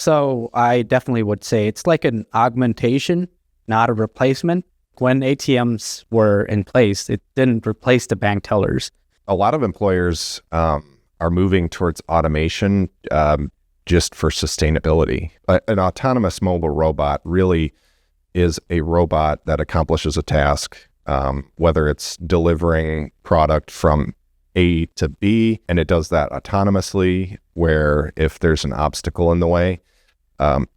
So I definitely would say it's like an augmentation, not a replacement. When ATMs were in place, it didn't replace the bank tellers. A lot of employers are moving towards automation just for sustainability. An autonomous mobile robot really is a robot that accomplishes a task, whether it's delivering product from A to B, and it does that autonomously, where if there's an obstacle in the way,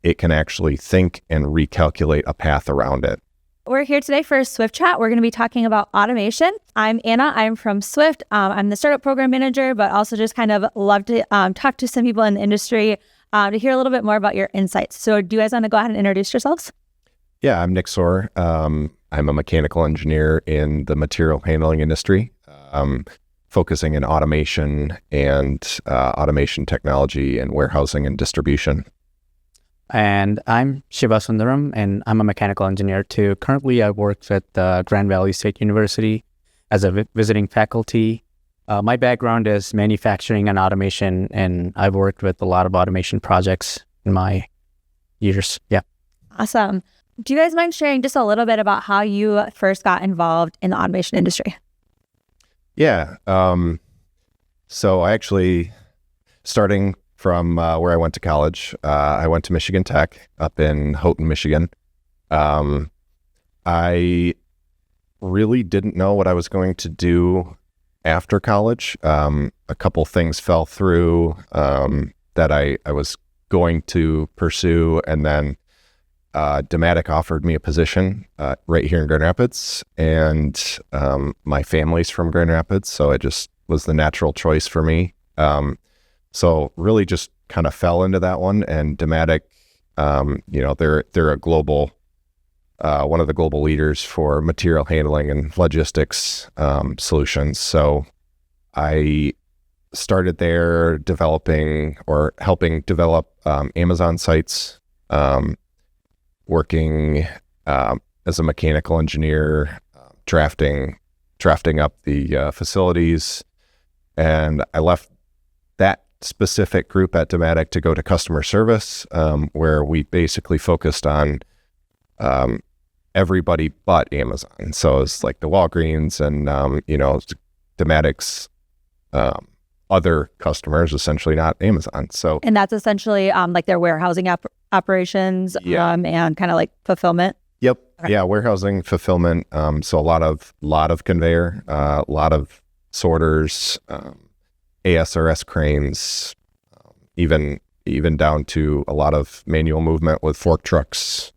it can actually think and recalculate a path around it. We're here today for SWYFT Chat. We're going to be talking about automation. I'm Anna. I'm from SWYFT. I'm the startup program manager, but also just kind of love to talk to some people in the industry to hear a little bit more about your insights. So do you guys want to go ahead and introduce yourselves? Yeah, I'm Nick Saur. I'm a mechanical engineer in the material handling industry, focusing in automation and automation technology and warehousing and distribution. And I'm Shiva Sundaram, and I'm a mechanical engineer too. Currently, I work at Grand Valley State University as a visiting faculty. My background is manufacturing and automation, and I've worked with a lot of automation projects in my years. Yeah. Awesome. Do you guys mind sharing just a little bit about how you first got involved in the automation industry? Yeah. So I actually, starting from where I went to college, I went to Michigan Tech up in Houghton, Michigan. I really didn't know what I was going to do after college. A couple things fell through that I was going to pursue, and then Dematic offered me a position right here in Grand Rapids, and my family's from Grand Rapids, so it just was the natural choice for me. So really just kind of fell into that one, and Dematic, they're a global, one of the global leaders for material handling and logistics solutions. So I started there developing or helping develop Amazon sites, working as a mechanical engineer, drafting up the facilities, and I left that specific group at Dematic to go to customer service, where we basically focused on everybody but Amazon. So it's like the Walgreens and Dematic's other customers, essentially not Amazon. So, and that's essentially like their warehousing operations, and kind of like fulfillment. Yep. Okay. Yeah, warehousing, fulfillment. So a lot of conveyor, a lot of sorters, ASRS cranes, even down to a lot of manual movement with fork trucks,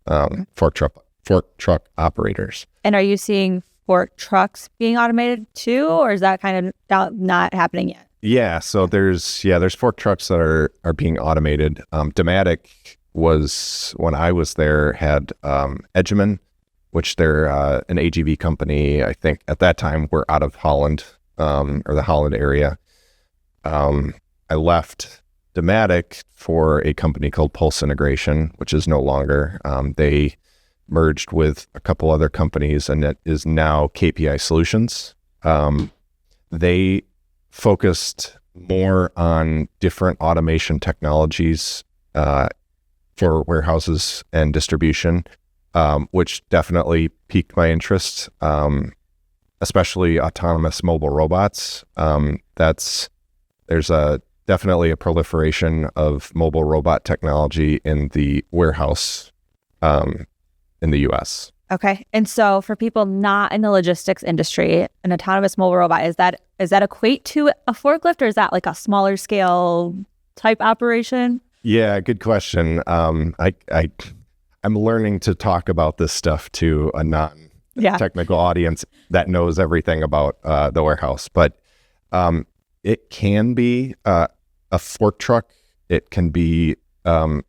fork truck operators. And are you seeing fork trucks being automated too, or is that kind of not happening yet? Yeah, so there's fork trucks that are being automated. Dematic was, when I was there, had Edgeman, which they're an AGV company. I think at that time we're out of Holland, or the Holland area. I left Dematic for a company called Pulse Integration, which is no longer. They merged with a couple other companies, and it is now KPI Solutions. They focused more on different automation technologies for warehouses and distribution, which definitely piqued my interest, especially autonomous mobile robots. There's definitely a proliferation of mobile robot technology in the warehouse in the U.S. Okay. And so for people not in the logistics industry, an autonomous mobile robot, is that equate to a forklift, or is that like a smaller scale type operation? Yeah, good question. I'm learning to talk about this stuff to a non-technical audience that knows everything about the warehouse, but it can be a fork truck. It can be an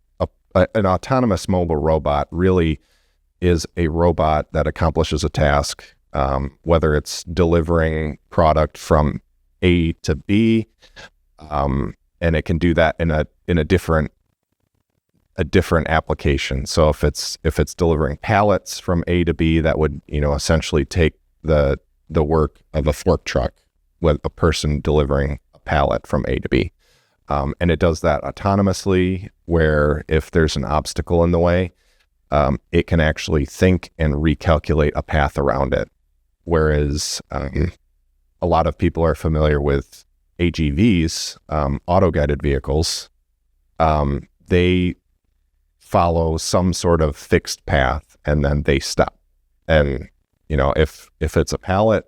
autonomous mobile robot. Really is a robot that accomplishes a task, whether it's delivering product from A to B, and it can do that in a different application. So if it's delivering pallets from A to B, that would essentially take the work of a fork truck with a person delivering a pallet from A to B. And it does that autonomously, where if there's an obstacle in the way, it can actually think and recalculate a path around it. Whereas a lot of people are familiar with AGVs, auto-guided vehicles. They follow some sort of fixed path and then they stop. And, if it's a pallet,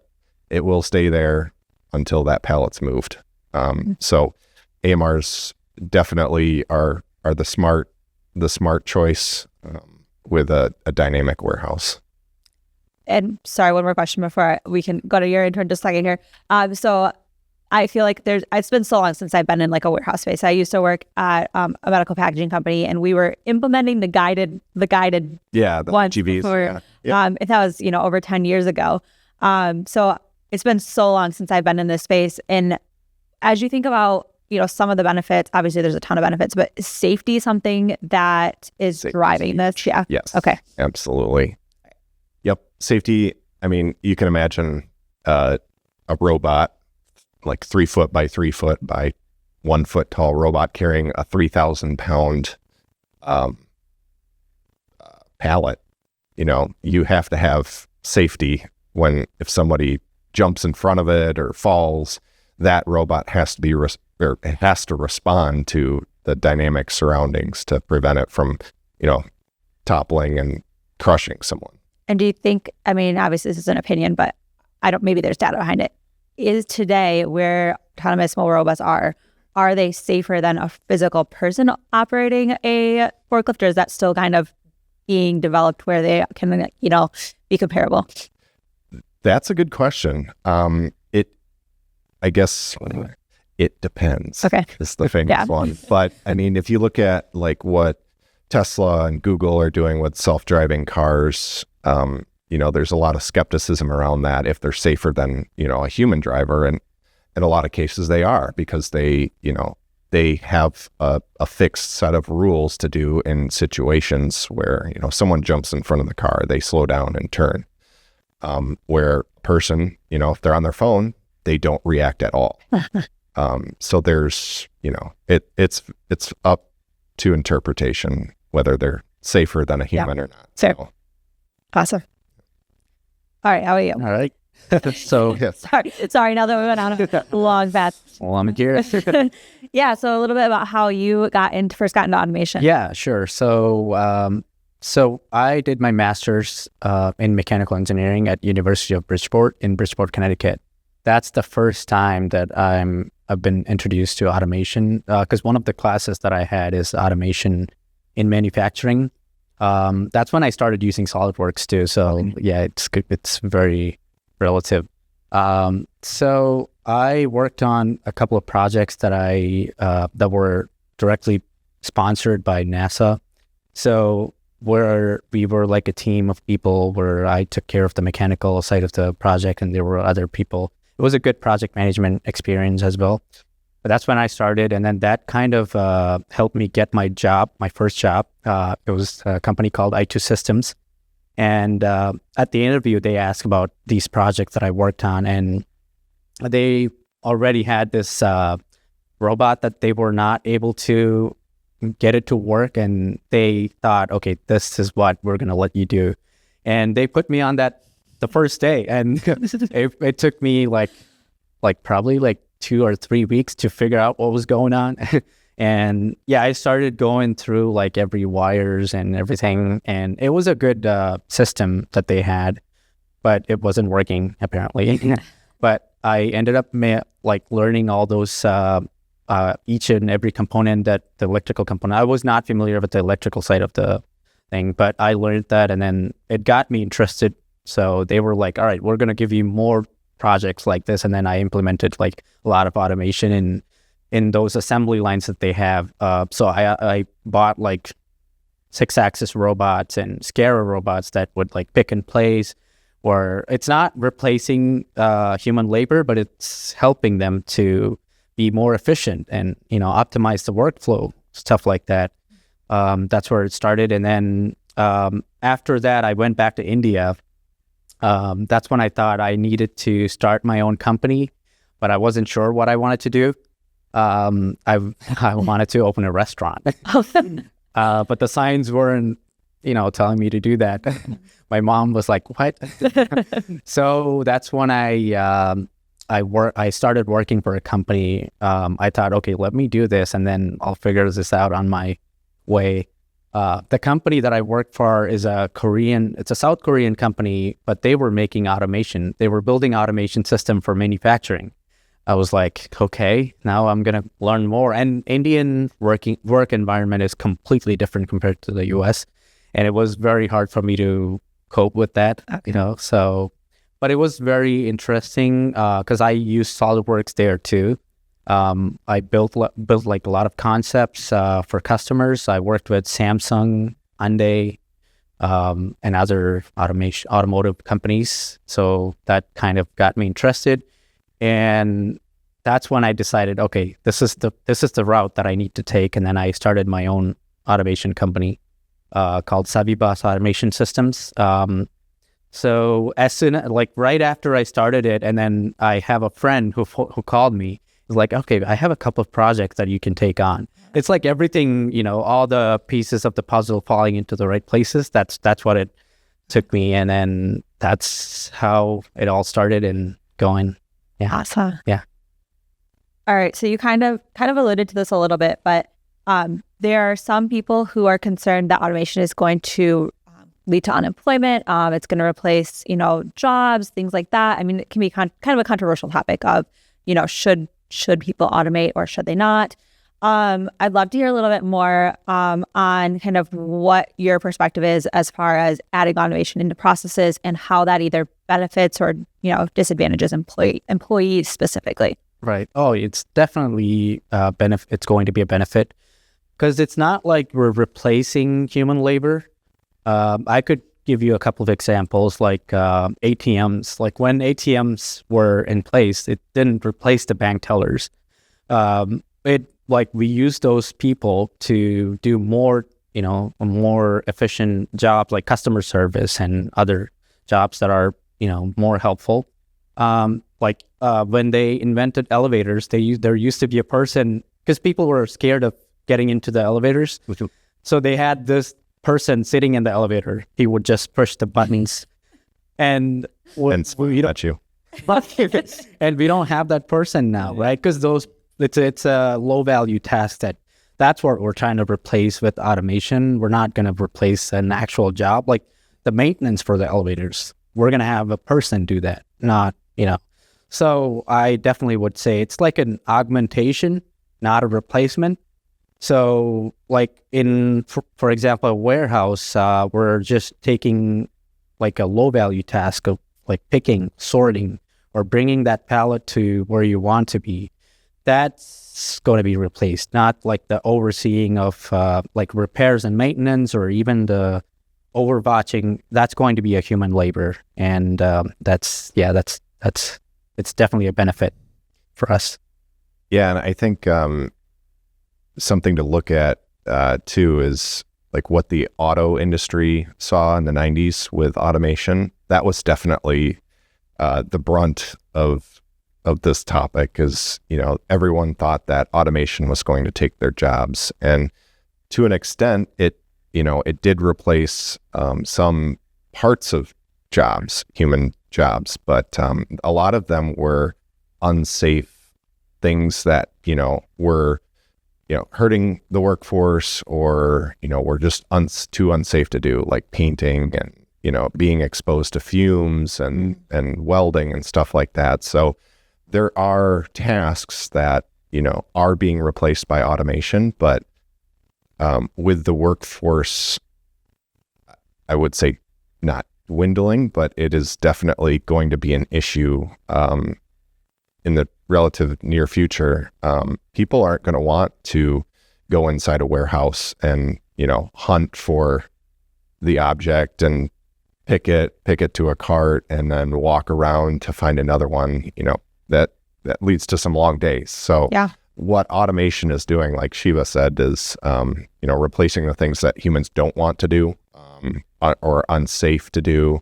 it will stay there until that pallet's moved. So AMRs definitely are the smart choice with a dynamic warehouse. And sorry, one more question before we can go to your intern just a second here. So I feel like it's been so long since I've been in like a warehouse space. I used to work at a medical packaging company, and we were implementing the guided the ones GVs. before, Yeah. and that was, over 10 years ago. So it's been so long since I've been in this space. And as you think about, some of the benefits, obviously there's a ton of benefits, but is safety something that is driving this? Yeah. Yes. Okay. Absolutely. Yep. Safety. I mean, you can imagine a robot, like 3 foot by 3 foot by 1 foot tall robot carrying a 3,000 pound pallet. You have to have safety if somebody jumps in front of it or falls, that robot has to respond to the dynamic surroundings to prevent it from, toppling and crushing someone. And do you think, obviously this is an opinion, but maybe there's data behind it. Is today where autonomous mobile robots are they safer than a physical person operating a forklift, or is that still kind of being developed where they can, be comparable? That's a good question. I guess it depends. Okay. Is the famous one. But if you look at like what Tesla and Google are doing with self-driving cars, there's a lot of skepticism around that, if they're safer than, a human driver. And in a lot of cases they are, because they have a fixed set of rules to do in situations where, someone jumps in front of the car, they slow down and turn. Where a person, if they're on their phone, they don't react at all. So there's, it's up to interpretation whether they're safer than a human or not. So. Awesome. All right, how are you? All right. So yes. Sorry. Now that we went on a long path. Well, I'm here. Yeah. So a little bit about how you first got into automation. Yeah, sure. So I did my master's in mechanical engineering at University of Bridgeport in Bridgeport, Connecticut. That's the first time that I've been introduced to automation, because one of the classes that I had is automation in manufacturing. That's when I started using SolidWorks too. So yeah, it's very relative. So I worked on a couple of projects that were directly sponsored by NASA. So where we were like a team of people, where I took care of the mechanical side of the project, and there were other people. It was a good project management experience as well. But that's when I started, and then that kind of helped me get my first job. It was a company called I2 Systems. And at the interview, they asked about these projects that I worked on, and they already had this robot that they were not able to get it to work, and they thought, okay, this is what we're going to let you do. And they put me on that the first day, and it took me like probably like 2 or 3 weeks to figure out what was going on. And yeah, I started going through like every wires and everything, and it was a good system that they had, but it wasn't working apparently. But I ended up learning all those each and every component, that the electrical component. I was not familiar with the electrical side of the thing, but I learned that, and then it got me interested. So they were like, all right, we're going to give you more projects like this. And then I implemented like a lot of automation in those assembly lines that they have. So I bought like 6-axis robots and SCARA robots that would like pick and place, or it's not replacing human labor, but it's helping them to be more efficient and, optimize the workflow, stuff like that. That's where it started. And then after that, I went back to India. That's when I thought I needed to start my own company, but I wasn't sure what I wanted to do. I wanted to open a restaurant, but the signs weren't, telling me to do that. My mom was like, "What?" So that's when I started working for a company. I thought, okay, let me do this, and then I'll figure this out on my way. The company that I work for is it's a South Korean company, but they were making automation. They were building automation system for manufacturing. I was like, okay, now I'm going to learn more. And Indian work environment is completely different compared to the US. And it was very hard for me to cope with that, but it was very interesting because I used SolidWorks there too. I built like a lot of concepts for customers. I worked with Samsung, Hyundai, and other automotive companies. So that kind of got me interested. And that's when I decided, okay, this is the route that I need to take. And then I started my own automation company called Savibas Automation Systems. So right after I started it, and then I have a friend who called me. He's like, okay, I have a couple of projects that you can take on. It's like everything, all the pieces of the puzzle falling into the right places. That's what it took me, and then that's how it all started and going. Yeah. Awesome. Yeah. All right. So you kind of alluded to this a little bit, but there are some people who are concerned that automation is going to lead to unemployment. It's going to replace, jobs, things like that. I mean, it can be kind of a controversial topic of, should people automate or should they not? I'd love to hear a little bit more on kind of what your perspective is as far as adding automation into processes and how that either benefits or, disadvantages employees specifically. Right. Oh, it's definitely it's going to be a benefit because it's not like we're replacing human labor. I could give you a couple of examples like ATMs. Like when ATMs were in place, it didn't replace the bank tellers. We use those people to do more, a more efficient job like customer service and other jobs that are, more helpful. When they invented elevators, there used to be a person because people were scared of getting into the elevators. So they had this person sitting in the elevator. He would just push the buttons and at you. And we don't have that person now, right? Because it's a low value task that's what we're trying to replace with automation. We're not going to replace an actual job like the maintenance for the elevators. We're going to have a person do that, not, So I definitely would say it's like an augmentation, not a replacement. So like for example, a warehouse, we're just taking like a low value task of like picking, sorting, or bringing that pallet to where you want to be. That's going to be replaced, not like the overseeing of like repairs and maintenance or even the overwatching. That's going to be a human labor. And it's definitely a benefit for us. Yeah. And I think something to look at too is like what the auto industry saw in the 90s with automation. That was definitely the brunt of this topic because, everyone thought that automation was going to take their jobs. And to an extent, it did replace some parts of jobs, human jobs, but a lot of them were unsafe things that, were hurting the workforce or, were just too unsafe to do, like painting and, being exposed to fumes and welding and stuff like that. So there are tasks that, are being replaced by automation, but with the workforce, I would say not dwindling, but it is definitely going to be an issue in the relative near future. People aren't going to want to go inside a warehouse and, hunt for the object and pick it to a cart and then walk around to find another one, that leads to some long days. So yeah. What automation is doing, like Shiva said, is, replacing the things that humans don't want to do or unsafe to do,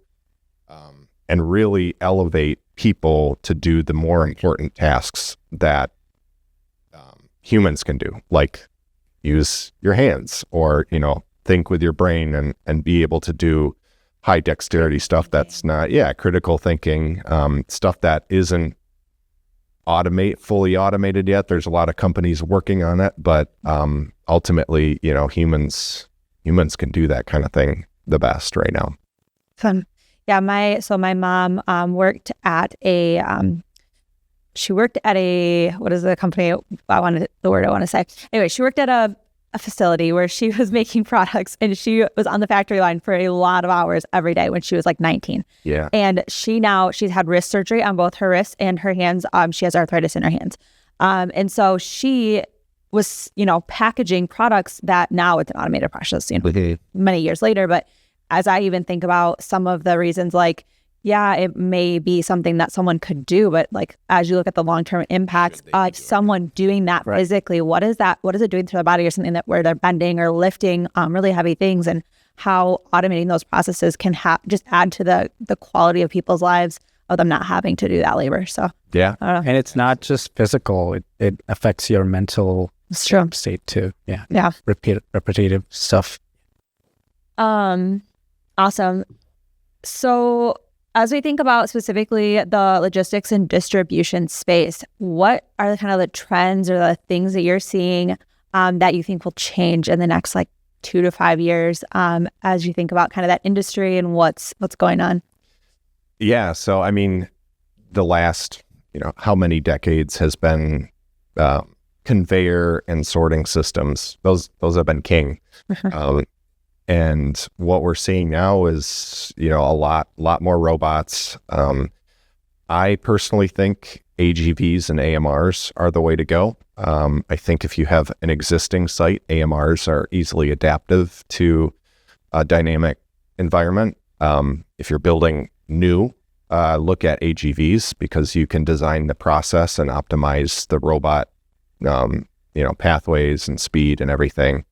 and really elevate people to do the more important tasks that humans can do, like use your hands or, think with your brain and be able to do high dexterity stuff that's not, critical thinking, stuff that isn't fully automated yet. There's a lot of companies working on it, but ultimately, humans can do that kind of thing the best right now. Fun. Yeah, my mom worked at a what is the company I want to say? Anyway, she worked at a facility where she was making products, and she was on the factory line for a lot of hours every day when she was like 19. Yeah. And she's had wrist surgery on both her wrists and her hands. She has arthritis in her hands. And so she was, packaging products that now it's an automated process, many years later. But as I even think about some of the reasons, like, yeah, it may be something that someone could do, but like, as you look at the long-term impacts of someone doing that physically, what is it doing to their body, or something that where they're bending or lifting really heavy things, and how automating those processes can just add to the quality of people's lives of them not having to do that labor. So yeah. And it's not just physical, it affects your mental state too. Yeah. Repetitive stuff. Awesome. So as we think about specifically the logistics and distribution space, what are the trends or the things that you're seeing that you think will change in the next 2 to 5 years as you think about kind of that industry and what's going on? Yeah. So, the last, how many decades has been conveyor and sorting systems. Those have been king. And what we're seeing now is, a lot more robots. I personally think AGVs and AMRs are the way to go. I think if you have an existing site, AMRs are easily adaptive to a dynamic environment. If you're building new, look at AGVs, because you can design the process and optimize the robot, pathways and speed and everything.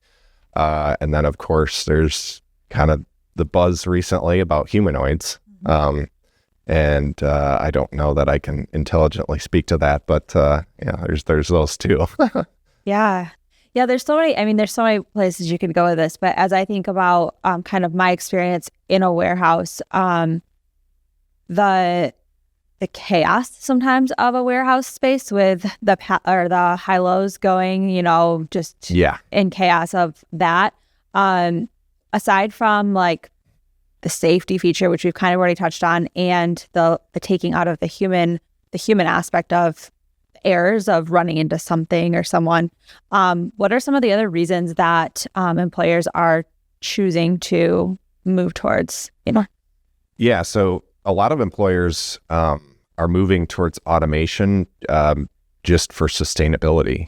And then, of course, there's kind of the buzz recently about humanoids. And I don't know that I can intelligently speak to that, but there's those too. Yeah. There's so many places you could go with this. But as I think about kind of my experience in a warehouse, the chaos sometimes of a warehouse space with the high lows going, in chaos of that. Aside from the safety feature, which we've kind of already touched on, and the taking out of the human aspect of errors of running into something or someone, what are some of the other reasons that employers are choosing to move towards? Yeah, so a lot of employers are moving towards automation just for sustainability.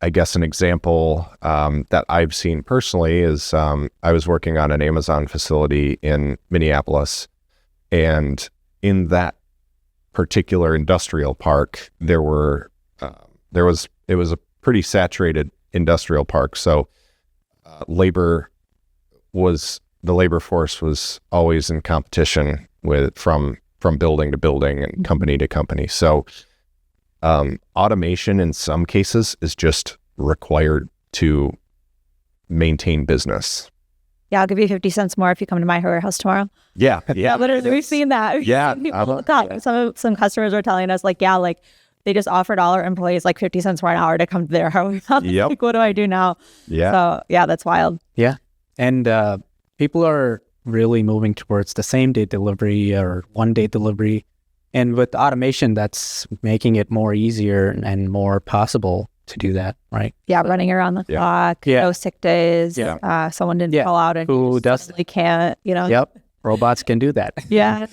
I guess an example that I've seen personally is I was working on an Amazon facility in Minneapolis, and in that particular industrial park, it was a pretty saturated industrial park. So the labor force was always in competition from building to building and company to company. So automation in some cases is just required to maintain business. Yeah, I'll give you 50 cents more if you come to my warehouse tomorrow. Yeah. Literally, we've seen that. Some customers are telling us they just offered all our employees 50 cents more an hour to come to their warehouse. Yep. What do I do now? Yeah. So yeah, that's wild. Yeah. And people are really moving towards the same day delivery or 1 day delivery. And with automation, that's making it more easier and more possible to do that, right? Yeah, running around the clock, no sick days. Yeah. Someone didn't call out and who doesn't can't, Yep. Robots can do that. Yeah.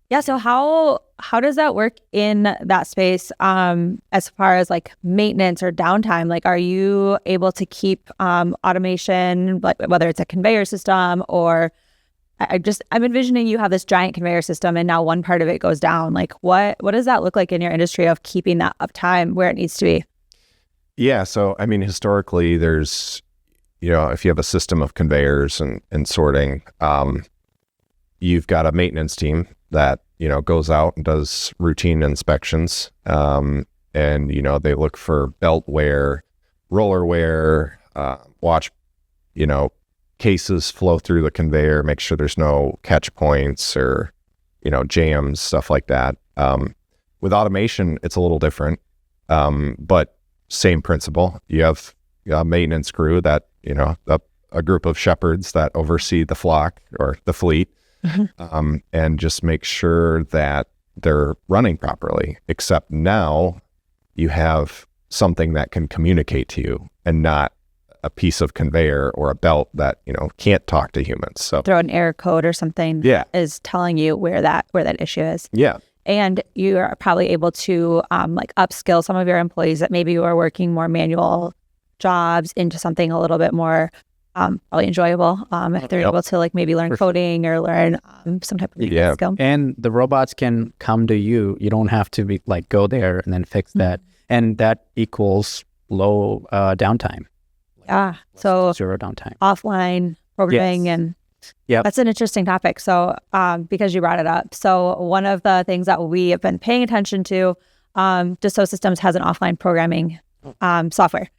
Yeah. So how does that work in that space as far as maintenance or downtime? Are you able to keep automation, whether it's a conveyor system or I'm envisioning you have this giant conveyor system and now one part of it goes down. What does that look like in your industry of keeping that uptime where it needs to be? Yeah. So, historically there's, if you have a system of conveyors and sorting, you've got a maintenance team that, goes out and does routine inspections. and they look for belt wear, roller wear, watch cases flow through the conveyor, make sure there's no catch points or jams, stuff like that. With automation, it's a little different, but same principle. You have a maintenance crew that a group of shepherds that oversee the flock or the fleet, and just make sure that they're running properly. Except now you have something that can communicate to you, and not a piece of conveyor or a belt that can't talk to humans. So throw an error code or something is telling you where that issue is. Yeah. And you are probably able to like upskill some of your employees that maybe were working more manual jobs into something a little bit more probably enjoyable, if they're able to like maybe learn coding or learn some type of skill. And the robots can come to you. You don't have to be like go there and then fix that. And that equals low downtime. Yeah. So Zero downtime. Offline programming and that's an interesting topic. So because you brought it up. So one of the things that we have been paying attention to, Dassault Systems has an offline programming software.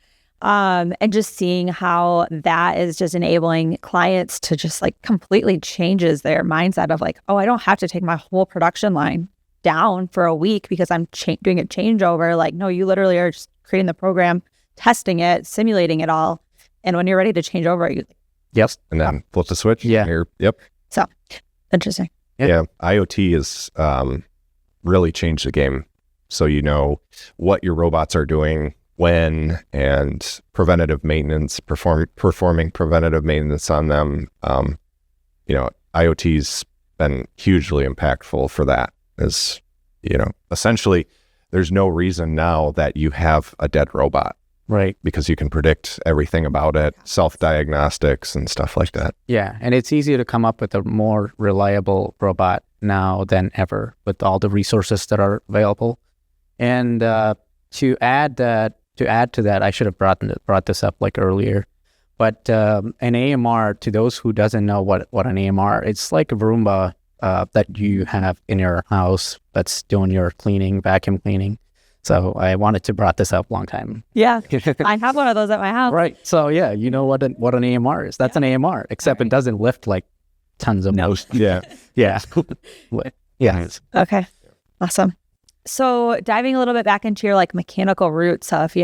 And just seeing how that is just enabling clients to just like completely changes their mindset of like, oh, I don't have to take my whole production line down for a week because I'm doing a changeover. Like, no, you literally are just creating the program, testing it, simulating it all. And when you're ready to change over, you and then flip the switch. Yeah. So interesting. Yeah. IoT has really changed the game. So what your robots are doing when, and preventative maintenance, performing preventative maintenance on them. IoT's been hugely impactful for that. As essentially, there's no reason now that you have a dead robot. Right. Because you can predict everything about it, self-diagnostics and stuff like that. Yeah. And it's easier to come up with a more reliable robot now than ever with all the resources that are available. And to add to that, I should have brought this up like earlier. But an AMR, to those who doesn't know what an AMR, it's like a Roomba that you have in your house that's doing your cleaning, vacuum cleaning. So I wanted to brought this up a long time. Yeah, I have one of those at my house. Right. So yeah, you know what an AMR is. That's an AMR, except it doesn't lift like tons of motion. Yeah. Yeah. Yeah. Okay. Awesome. So diving a little bit back into your like mechanical roots of,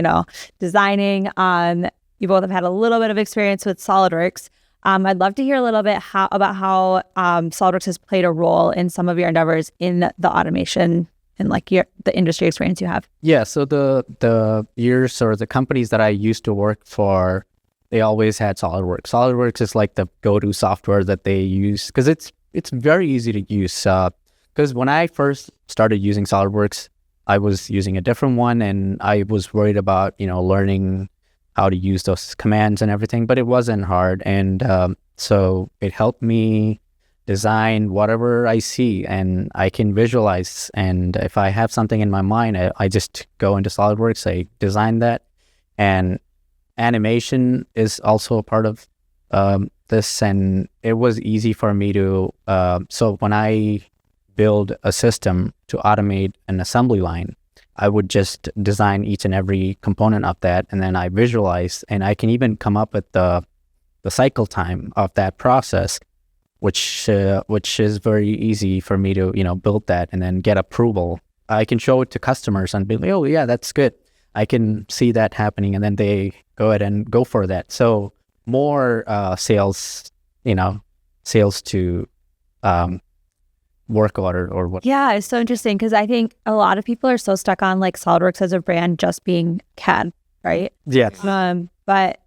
designing, you both have had a little bit of experience with SolidWorks. I'd love to hear a little bit about how SolidWorks has played a role in some of your endeavors in the automation and like the industry experience you have. Yeah. So the years or the companies that I used to work for, they always had SolidWorks. SolidWorks is like the go-to software that they use because it's very easy to use. Because when I first started using SolidWorks, I was using a different one, and I was worried about learning how to use those commands and everything, but it wasn't hard. And so it helped me design whatever I see, and I can visualize. And if I have something in my mind, I just go into SolidWorks, I design that. And animation is also a part of this, and it was easy for me to, so when I build a system to automate an assembly line, I would just design each and every component of that, and then I visualize, and I can even come up with the cycle time of that process, which is very easy for me to build that and then get approval. I can show it to customers and be like, oh yeah, that's good. I can see that happening, and then they go ahead and go for that. So more sales to work order or what. Yeah, it's so interesting because I think a lot of people are so stuck on like SolidWorks as a brand just being CAD, right? Yeah. But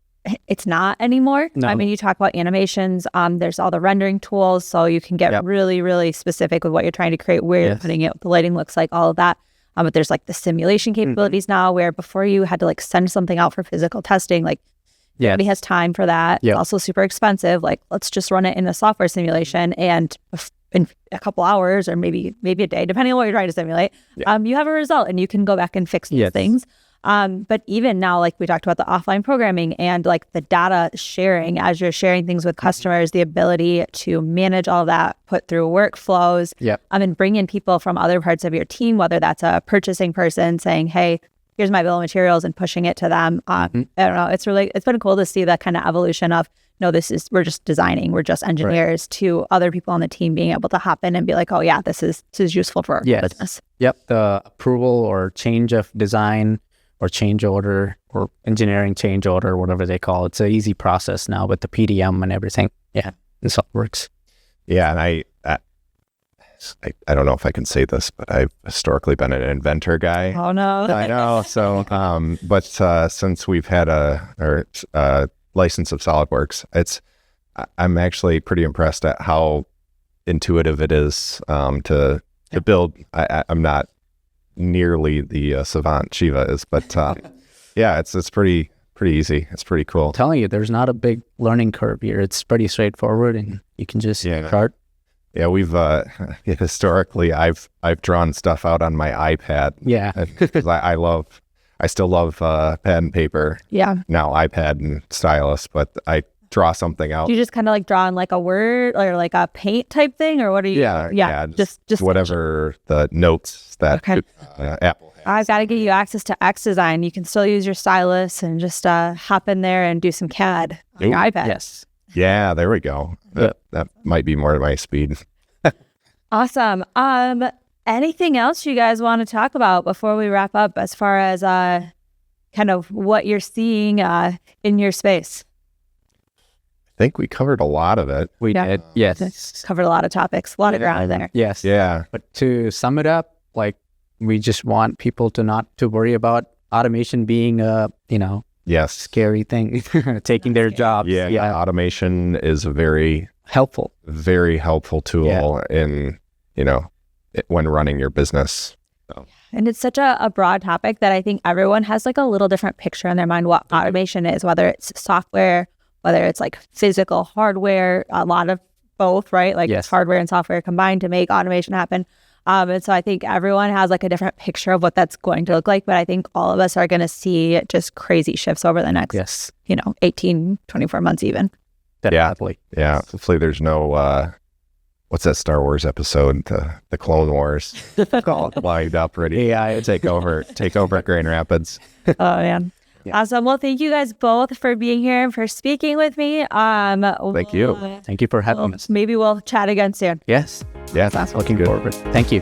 it's not anymore. No. I mean, you talk about animations. There's all the rendering tools, so you can get really, really specific with what you're trying to create, where you're putting it, what the lighting looks like, all of that. But there's like the simulation capabilities now, where before you had to like send something out for physical testing, like nobody has time for that. It's also super expensive. Like, let's just run it in a software simulation, and in a couple hours or maybe a day, depending on what you're trying to simulate, you have a result, and you can go back and fix these things. But even now, like we talked about the offline programming and like the data sharing, as you're sharing things with customers, the ability to manage all of that, put through workflows, and bring in people from other parts of your team, whether that's a purchasing person saying, hey, here's my bill of materials and pushing it to them. I don't know. It's been cool to see that kind of evolution of, no, we're just designing, we're just engineers, to other people on the team being able to hop in and be like, oh yeah, this is useful for our business. Yep. The approval or change of design or change order or engineering change order, whatever they call it. It's an easy process now with the PDM and everything. Yeah. This all works. Yeah. And I don't know if I can say this, but I've historically been an inventor guy. Oh no. I know. So, but since we've had a license of SolidWorks, I'm actually pretty impressed at how intuitive it is to build. I'm not nearly the savant Shiva is, but yeah, it's pretty easy. It's pretty cool. I'm telling you, there's not a big learning curve here. It's pretty straightforward, and you can just start. Yeah, we've historically I've drawn stuff out on my iPad. Yeah, because I still love pen and paper. Yeah. Now iPad and stylus, but I draw something out. Do you just kind of like draw in like a word or like a paint type thing, or what are you? Yeah. Just whatever the notes that Apple has. I've got to get you access to X Design. You can still use your stylus and just hop in there and do some CAD on your iPad. Yes. Yeah, there we go. That might be more my speed. Awesome. Anything else you guys want to talk about before we wrap up as far as kind of what you're seeing in your space? I think we covered a lot of it. We did. Yes. Covered a lot of topics, a lot of ground there. Yes. Yeah. But to sum it up, like, we just want people to not to worry about automation being a, scary thing, taking their jobs. Yeah. Automation is a very helpful tool in, when running your business. So. And it's such a broad topic that I think everyone has like a little different picture in their mind what automation is, whether it's software, whether it's like physical hardware, a lot of both, right? Like it's hardware and software combined to make automation happen. And so I think everyone has like a different picture of what that's going to look like. But I think all of us are going to see just crazy shifts over the next, 18, 24 months even. Definitely. Yeah. Hopefully there's no, what's that Star Wars episode? The Clone Wars. Lined up, ready to take over at Grand Rapids. Oh, man. Yeah. Awesome. Well, thank you guys both for being here and for speaking with me. Thank you. Thank you for having us. Maybe we'll chat again soon. Yes. Yeah. That's looking forward. Thank you.